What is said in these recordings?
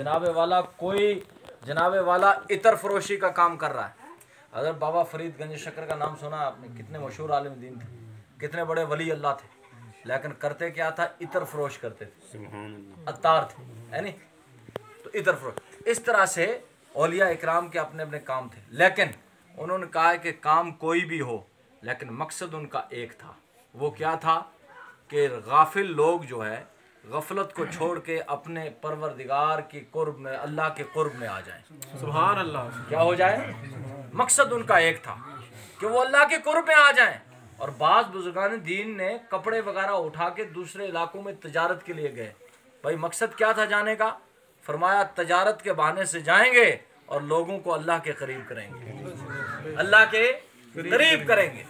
जनाबे वाला कोई जनाबे वाला इतर फरोशी का काम कर रहा है। अगर बाबा फरीद गंज शक्कर का नाम सुना आपने, कितने मशहूर आलिम दीन थे, कितने बड़े वली अल्लाह थे, लेकिन करते क्या था, इतर फरोश करते थे, अत्तार थे, है नहीं। तो इतर फरोश, इस तरह से औलिया इकराम के अपने अपने काम थे, लेकिन उन्होंने कहा कि काम कोई भी हो लेकिन मकसद उनका एक था। वो क्या था कि गाफिल लोग जो है गफलत को छोड़ के अपने परवरदिगार की कुर्ब में, अल्लाह के कुर्ब में आ जाएं। सुभान अल्लाह। क्या हो जाए, मकसद उनका एक था कि वो अल्लाह के कुर्ब में आ जाएं। और बाज़ बुजुर्गान दीन ने कपड़े वगैरह उठा के दूसरे इलाकों में तजारत के लिए गए। भाई मकसद क्या था जाने का? फरमाया तजारत के बहाने से जाएंगे और लोगों को अल्लाह के करीब करेंगे, अल्लाह के करीब करेंगे।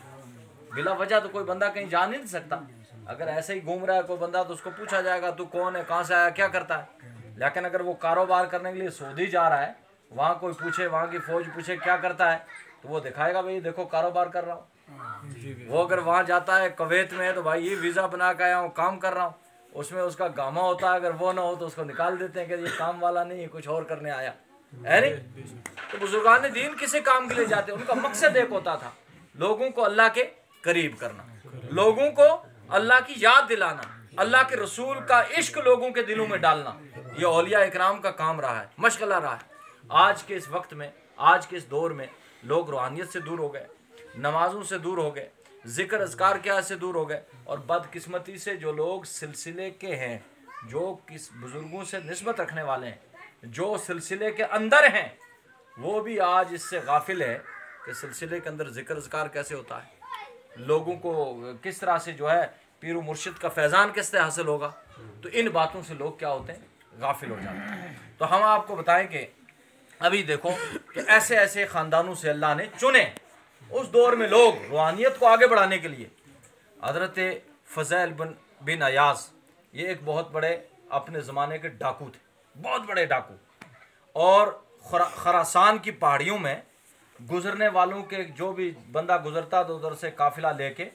बिला वजह तो कोई बंदा कहीं जा नहीं सकता। अगर ऐसे ही घूम रहा है कोई बंदा तो उसको पूछा जाएगा तू कौन है, कहाँ से आया, क्या करता है। लेकिन अगर वो कारोबार करने के लिए सऊदी जा रहा है, वहाँ कोई पूछे, वहाँ की फौज पूछे क्या करता है, तो वो दिखाएगा भाई देखो कारोबार कर रहा हूँ। वो अगर वहाँ जाता है कुवैत में तो भाई ये वीज़ा बना के आया हूँ, काम कर रहा हूँ, उसमें उसका गामा होता है, अगर वो ना हो तो उसको निकाल देते हैं कि ये काम वाला नहीं है, कुछ और करने आया है नहीं। तो बुजुर्गान दीन किसी काम के लिए जाते, उनका मकसद एक होता था, लोगों को अल्लाह के करीब करना, लोगों को अल्लाह की याद दिलाना, अल्लाह के रसूल का इश्क लोगों के दिलों में डालना। ये औलिया इकराम का काम रहा है, मशगला रहा है। आज के इस वक्त में, आज के इस दौर में लोग रूहानियत से दूर हो गए, नमाजों से दूर हो गए, जिक्र अज़कार क्या से दूर हो गए। और बदकिस्मती से जो लोग सिलसिले के हैं, जो किस बुजुर्गों से निस्बत रखने वाले हैं, जो सिलसिले के अंदर हैं, वो भी आज इससे गाफिल है कि सिलसिले के अंदर जिक्र अज़कार कैसे होता है, लोगों को किस तरह से जो है पीर मुर्शिद का फैज़ान किस तरह हासिल होगा। तो इन बातों से लोग क्या होते हैं, गाफिल हो जाते हैं। तो हम आपको बताएं कि अभी देखो कि ऐसे ऐसे ख़ानदानों से अल्लाह ने चुने उस दौर में लोग रूहानियत को आगे बढ़ाने के लिए। हज़रत फ़ज़ैल बिन अयाज़ ये एक बहुत बड़े अपने ज़माने के डाकू थे, बहुत बड़े डाकू। और खरासान की पहाड़ियों में गुजरने वालों के, जो भी बंदा गुजरता तो उधर से काफिला लेके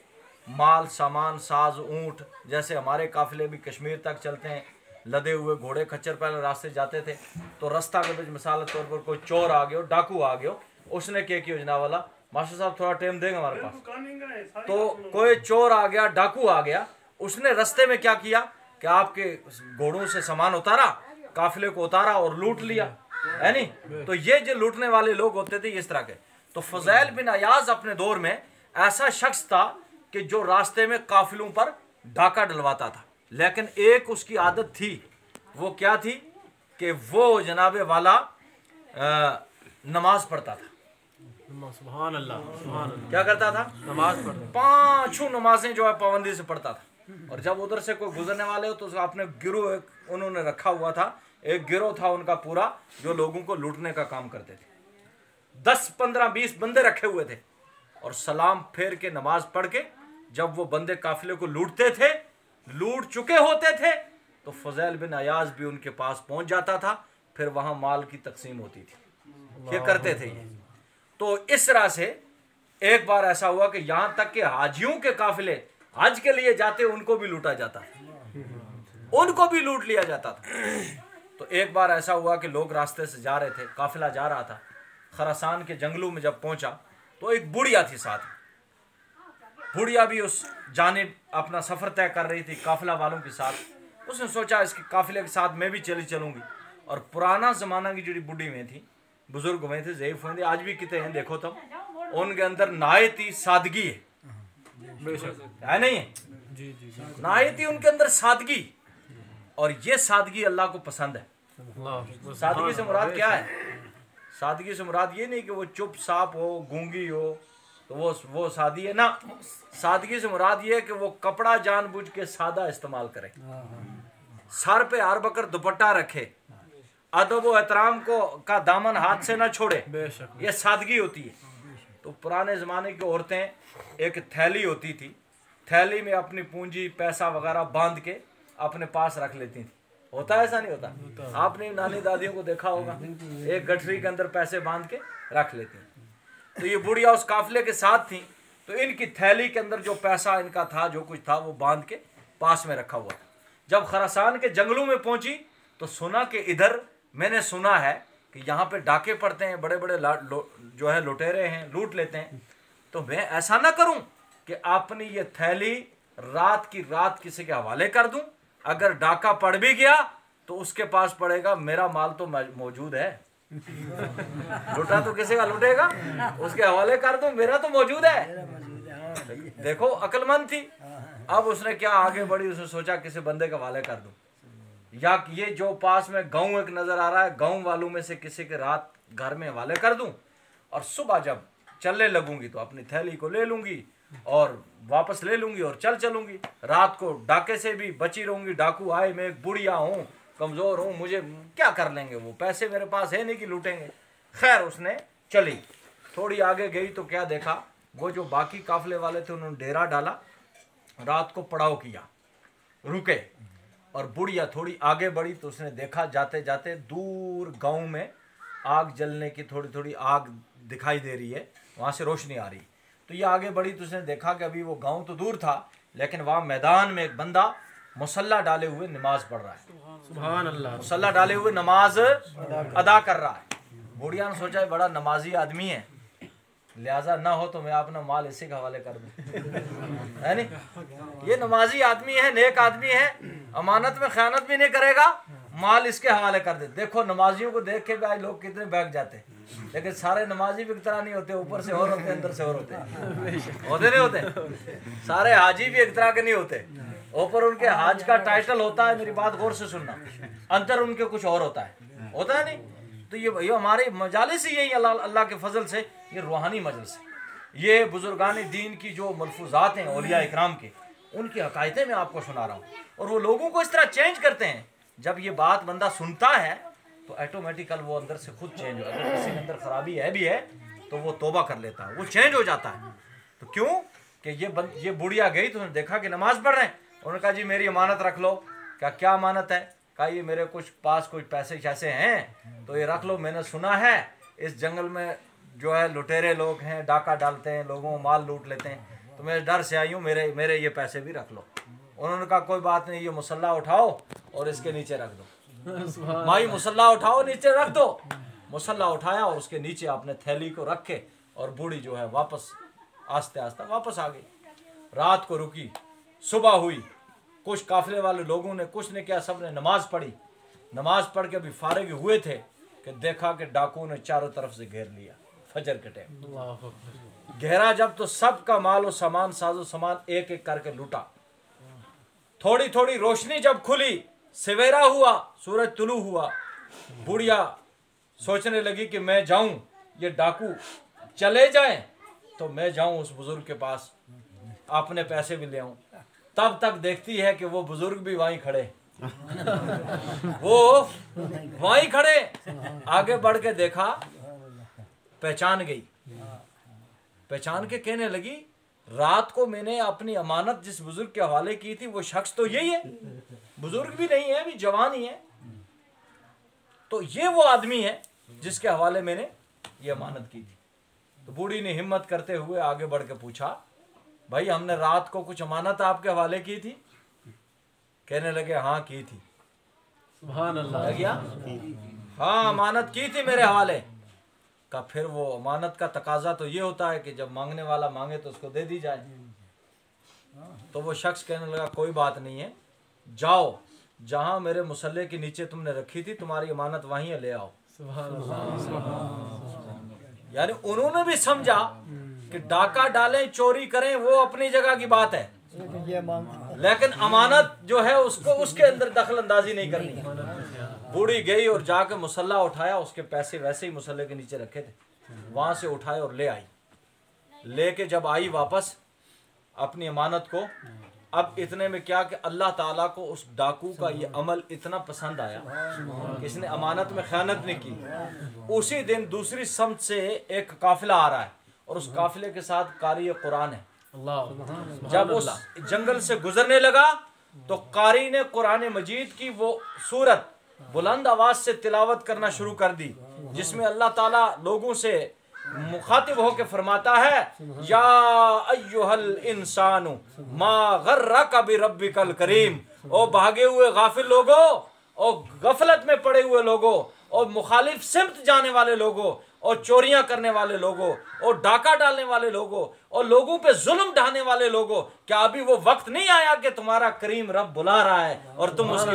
माल सामान साज ऊँट, जैसे हमारे काफिले भी कश्मीर तक चलते हैं, लदे हुए घोड़े खच्चर पहले रास्ते जाते थे। तो रास्ता के बीच मिसाल के तौर पर कोई चोर आ गया, डाकू आ गया, उसने क्या किया जना वाला, मास्टर साहब थोड़ा टाइम देंगे हमारे पास। तो कोई चोर आ गया, डाकू आ गया, उसने रास्ते में क्या किया कि आपके घोड़ों से सामान उतारा, काफिले को उतारा और लूट लिया, है नहीं। तो ये जो लूटने वाले लोग होते थे इस तरह के। तो फ़ज़ैल बिन अयाज़ अपने दौर में ऐसा शख्स था कि जो रास्ते में काफिलों पर डाका डलवाता था, लेकिन एक उसकी आदत थी, वो क्या थी कि वो जनाबे वाला नमाज पढ़ता था। सुभान अल्लाह, सुभान अल्लाह। क्या करता था, नमाज पढ़ता, पांचों नमाजें जो है पाबंदी से पढ़ता था। और जब उधर से कोई गुजरने वाले हो तो अपने गिरोह उन्होंने रखा हुआ था, एक गिरोह था उनका पूरा, जो लोगों को लूटने का काम करते थे। 10, 15, 20 बंदे रखे हुए थे। और सलाम फेर के नमाज पढ़ के जब वो बंदे काफिले को लूटते थे, लूट चुके होते थे, तो फ़ज़ैल बिन अयाज़ भी उनके पास पहुंच जाता था, फिर वहां माल की तकसीम होती थी। ये करते थे ये। तो इस तरह से एक बार ऐसा हुआ कि यहां तक कि हाजियों के काफिले हज के लिए जाते, उनको भी लूटा जाता था, उनको भी लूट लिया जाता था। तो एक बार ऐसा हुआ कि लोग रास्ते से जा रहे थे, काफिला जा रहा था, खरासान के जंगलों में जब पहुंचा तो एक बुढ़िया थी साथ। बुढ़िया भी उस जानिब अपना सफ़र तय कर रही थी काफिला वालों के साथ। उसने सोचा इसके काफिले के साथ मैं भी चलूंगी। और पुराना ज़माना की जो बुढ़ी में थी, बुजुर्ग हुए थे, ज़ईफ़ हुए थे, आज भी कितने हैं देखो तब, उनके अंदर नायत ही सादगी है, है नहीं है, नायत ही उनके अंदर सादगी। और ये सादगी अल्लाह को पसंद है। सादगी से मुराद क्या है? सादगी से मुराद ये नहीं कि वो चुप साप हो, गूंगी हो, तो वो सादी है ना। सादगी से मुराद ये है कि वो कपड़ा जानबूझ के सादा इस्तेमाल करे, सर पे हर बकर दुपट्टा रखे, अदब व एहतराम को का दामन हाथ से ना छोड़े, ये सादगी होती है। तो पुराने ज़माने की औरतें एक थैली होती थी, थैली में अपनी पूंजी पैसा वगैरह बांध के अपने पास रख लेती थी। होता है ऐसा नहीं होता? आपने नानी दादियों को देखा होगा, एक गठरी के अंदर पैसे बांध के रख लेती हैं। तो ये बुढ़िया उस काफिले के साथ थी, तो इनकी थैली के अंदर जो पैसा इनका था, जो कुछ था, वो बांध के पास में रखा हुआ था। जब खरासान के जंगलों में पहुंची तो सुना कि इधर मैंने सुना है कि यहाँ पे डाके पड़ते हैं, बड़े बड़े जो है लुटेरे हैं, लूट लेते हैं, तो मैं ऐसा ना करूं कि अपनी ये थैली रात की रात किसी के हवाले कर दूं। अगर डाका पड़ भी गया तो उसके पास पड़ेगा, मेरा माल तो मौजूद है। लुटा तो किसी का लुटेगा, उसके हवाले कर दूं, मेरा तो मौजूद है। देखो अक्लमंद थी। अब उसने क्या आगे बढ़ी, उसने सोचा किसी बंदे के हवाले कर दूं, या ये जो पास में गांव एक नजर आ रहा है, गांव वालों में से किसी के रात घर में हवाले कर दूं, और सुबह जब चलने लगूंगी तो अपनी थैली को ले लूंगी और वापस ले लूंगी और चलूंगी। रात को डाके से भी बची रहूंगी। डाकू आए, मैं एक बुढ़िया हूँ, कमजोर हूँ, मुझे क्या कर लेंगे, वो पैसे मेरे पास है नहीं कि लूटेंगे। खैर उसने चली, थोड़ी आगे गई तो क्या देखा, वो जो बाकी काफले वाले थे उन्होंने डेरा डाला, रात को पड़ाव किया, रुके। और बुढ़िया थोड़ी आगे बढ़ी तो उसने देखा जाते जाते दूर गांव में आग जलने की थोड़ी थोड़ी आग दिखाई दे रही है, वहाँ से रोशनी आ रही। तो ये आगे बढ़ी तो उसने देखा कि अभी वो गांव तो दूर था, लेकिन वहाँ मैदान में एक बंदा मुसल्ला डाले हुए नमाज पढ़ रहा है। सुभान अल्लाह। मुसल्ला डाले हुए नमाज अदा कर रहा है। बुढ़िया ने सोचा बड़ा नमाजी आदमी है, लिहाजा ना हो तो मैं अपना माल इसी के हवाले कर दूं, है नहीं। ये नमाजी आदमी है, नेक आदमी है, अमानत में खयानत भी नहीं करेगा, माल इसके हवाले कर दे। देखो नमाजियों को देख के भी आज लोग कितने बैठ जाते हैं, लेकिन सारे नमाजी भी एक तरह नहीं होते, ऊपर से और होते, अंदर से और होते नहीं होते। सारे हाजी भी एक तरह के नहीं होते, ऊपर उनके हाज का टाइटल होता है, मेरी बात गौर से सुनना, अंदर उनके कुछ और होता है नहीं। तो ये हमारे मजालिस ही यही अल्लाह के फजल से ये रूहानी मजलिस है। ये बुजुर्गान दीन की जो मलफूजात हैं औलिया इकराम के, उनकी हकायतें मैं आपको सुना रहा हूँ, और वो लोगों को इस तरह चेंज करते हैं। जब ये बात बंदा सुनता है तो ऑटोमेटिकल वो अंदर से खुद चेंज हो, अगर किसी के अंदर खराबी है तो वो तौबा कर लेता है, वो चेंज हो जाता है। तो क्यों कि ये बुढ़िया गई तो उन्होंने देखा कि नमाज पढ़ रहे हैं, उन्होंने कहा जी मेरी अमानत रख लो। क्या अमानत है? कहा ये मेरे कुछ पास कुछ पैसे शैसे हैं तो ये रख लो, मैंने सुना है इस जंगल में जो है लुटेरे लोग हैं, डाका डालते हैं, लोगों को माल लूट लेते हैं, तो मैं डर से आई हूँ, मेरे ये पैसे भी रख लो। उन्होंने कहा कोई बात नहीं, ये मुसल्ला उठाओ और इसके नीचे रख दो। माई मुसल्ला उठाओ, नीचे रख दो। मुसल्ला उठाया और उसके नीचे आपने थैली को रखे, और बूढ़ी जो है वापस आस्ते आस्ते वापस आ गई। रात को रुकी, सुबह हुई, कुछ काफिले वाले लोगों ने कुछ ने किया, सब ने नमाज पढ़ी। नमाज पढ़ के अभी फारिग हुए थे कि देखा कि डाकुओं ने चारों तरफ से घेर लिया। फजर के टाइम घेरा जब, तो सबका माल और सामान, साजो सामान एक एक करके लूटा। थोड़ी थोड़ी रोशनी जब खुली, सवेरा हुआ, सूरज तुलू हुआ, बुढ़िया सोचने लगी कि मैं जाऊं, ये डाकू चले जाएं तो मैं जाऊं उस बुजुर्ग के पास, अपने पैसे भी ले आऊं। तब तक देखती है कि वो बुजुर्ग भी वहीं खड़े, वो वहीं खड़े। आगे बढ़ के देखा, पहचान गई, पहचान के कहने लगी रात को मैंने अपनी अमानत जिस बुजुर्ग के हवाले की थी वो शख्स तो यही है, बुजुर्ग भी नहीं है, अभी जवान ही है, तो ये वो आदमी है जिसके हवाले मैंने ये अमानत की थी। तो बूढ़ी ने हिम्मत करते हुए आगे बढ़ के पूछा, भाई हमने रात को कुछ अमानत आपके हवाले की थी? कहने लगे हाँ की थी। सुभान अल्लाह। हाँ अमानत की थी मेरे हवाले का। फिर वो अमानत का तकाजा तो ये होता है कि जब मांगने वाला मांगे तो उसको दे दी जाए। तो वो शख्स कहने लगा कोई बात नहीं है, जाओ जहां मेरे मुसल्ले के नीचे तुमने रखी थी, तुम्हारी अमानत वहीं है, ले आओ। यानी उन्होंने भी समझा कि डाका डालें, चोरी करें, वो अपनी जगह की बात है, लेकिन अमानत जो है उसको उसके अंदर दखल अंदाजी नहीं करनी। बूढ़ी गई और जाके मुसल्ला उठाया, उसके पैसे वैसे ही मुसल्ले के नीचे रखे थे, वहां से उठाए और ले आई। लेके जब आई वापस अपनी अमानत को, अब इतने में क्या कि अल्लाह ताला को उस डाकू का ये अमल इतना पसंद आया कि इसने अमानत में खयानत नहीं की। उसी दिन दूसरी समत से एक काफिला आ रहा है और उस काफिले के साथ कारी कुरान है। जब उस जंगल से गुजरने लगा तो कारी ने कुरान मजीद की वो सूरत बुलंद आवाज से तिलावत करना शुरू कर दी, जिसमें अल्लाह ताला लोगों से मुखातिब होकर फरमाता है, या अय्युहल इंसानु मा गर्रका बिरब्बिकल करीम, ओ भागे हुए गाफिल लोगो, ओ गफलत में पड़े हुए लोगो, और मुखालिफ सिमत जाने वाले लोगों, और चोरियां करने वाले लोगों, और डाका डालने वाले लोगों, और लोगों पे जुल्म ढाने वाले लोगों, क्या अभी वो वक्त नहीं आया कि तुम्हारा करीम रब बुला रहा है और तुम उसकी